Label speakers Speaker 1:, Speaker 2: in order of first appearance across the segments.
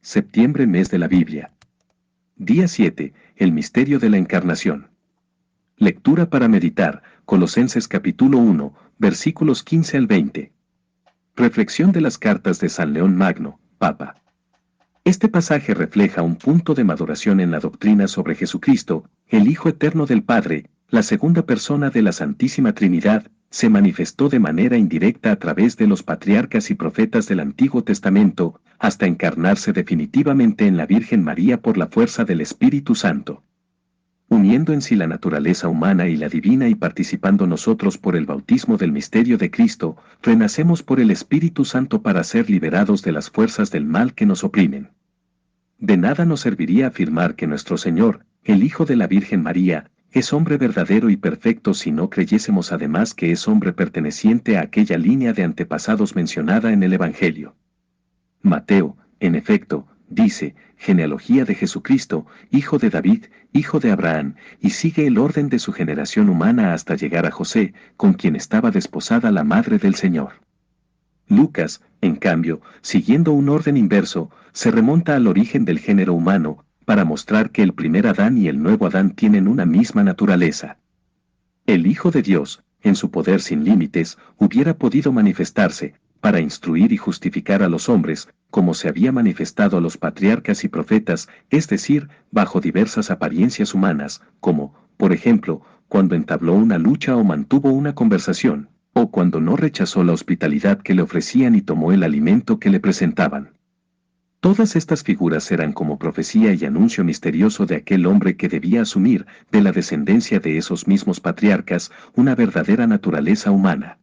Speaker 1: Septiembre, mes de la Biblia. Día 7. El misterio de la encarnación. Lectura para meditar, Colosenses capítulo 1, versículos 15 al 20. Reflexión de las cartas de San León Magno, Papa. Este pasaje refleja un punto de maduración en la doctrina sobre Jesucristo, el Hijo eterno del Padre, la segunda persona de la Santísima Trinidad. Se manifestó de manera indirecta a través de los patriarcas y profetas del Antiguo Testamento, hasta encarnarse definitivamente en la Virgen María por la fuerza del Espíritu Santo. Uniendo en sí la naturaleza humana y la divina y participando nosotros por el bautismo del misterio de Cristo, renacemos por el Espíritu Santo para ser liberados de las fuerzas del mal que nos oprimen. De nada nos serviría afirmar que nuestro Señor, el Hijo de la Virgen María, es hombre verdadero y perfecto si no creyésemos además que es hombre perteneciente a aquella línea de antepasados mencionada en el Evangelio. Mateo, en efecto, dice, genealogía de Jesucristo, hijo de David, hijo de Abraham, y sigue el orden de su generación humana hasta llegar a José, con quien estaba desposada la madre del Señor. Lucas, en cambio, siguiendo un orden inverso, se remonta al origen del género humano, para mostrar que el primer Adán y el nuevo Adán tienen una misma naturaleza. El Hijo de Dios, en su poder sin límites, hubiera podido manifestarse, para instruir y justificar a los hombres, como se había manifestado a los patriarcas y profetas, es decir, bajo diversas apariencias humanas, como, por ejemplo, cuando entabló una lucha o mantuvo una conversación, o cuando no rechazó la hospitalidad que le ofrecían y tomó el alimento que le presentaban. Todas estas figuras eran como profecía y anuncio misterioso de aquel hombre que debía asumir, de la descendencia de esos mismos patriarcas, una verdadera naturaleza humana.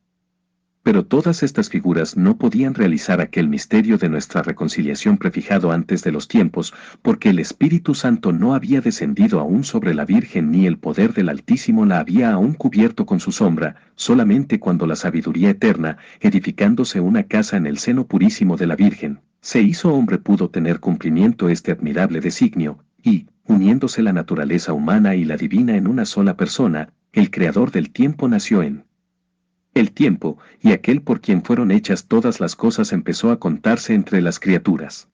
Speaker 1: Pero todas estas figuras no podían realizar aquel misterio de nuestra reconciliación prefijado antes de los tiempos, porque el Espíritu Santo no había descendido aún sobre la Virgen ni el poder del Altísimo la había aún cubierto con su sombra, solamente cuando la sabiduría eterna, edificándose una casa en el seno purísimo de la Virgen, se hizo hombre pudo tener cumplimiento este admirable designio, y, uniéndose la naturaleza humana y la divina en una sola persona, el Creador del tiempo nació en el tiempo, y aquel por quien fueron hechas todas las cosas empezó a contarse entre las criaturas.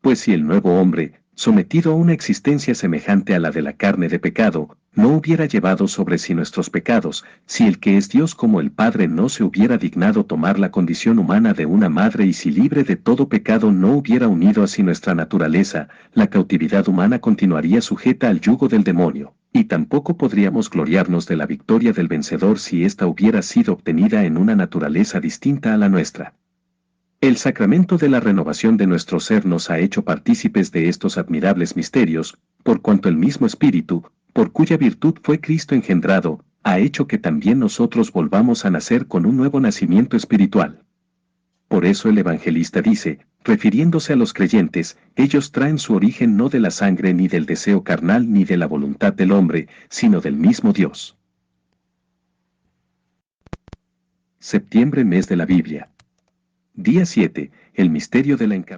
Speaker 1: Pues si el nuevo hombre, sometido a una existencia semejante a la de la carne de pecado, no hubiera llevado sobre sí nuestros pecados, si el que es Dios como el Padre no se hubiera dignado tomar la condición humana de una madre y si libre de todo pecado no hubiera unido así nuestra naturaleza, la cautividad humana continuaría sujeta al yugo del demonio, y tampoco podríamos gloriarnos de la victoria del vencedor si ésta hubiera sido obtenida en una naturaleza distinta a la nuestra. El sacramento de la renovación de nuestro ser nos ha hecho partícipes de estos admirables misterios, por cuanto el mismo Espíritu, por cuya virtud fue Cristo engendrado, ha hecho que también nosotros volvamos a nacer con un nuevo nacimiento espiritual. Por eso el evangelista dice, refiriéndose a los creyentes, ellos traen su origen no de la sangre ni del deseo carnal ni de la voluntad del hombre, sino del mismo Dios. Septiembre, mes de la Biblia. Día 7. El misterio de la encarnación.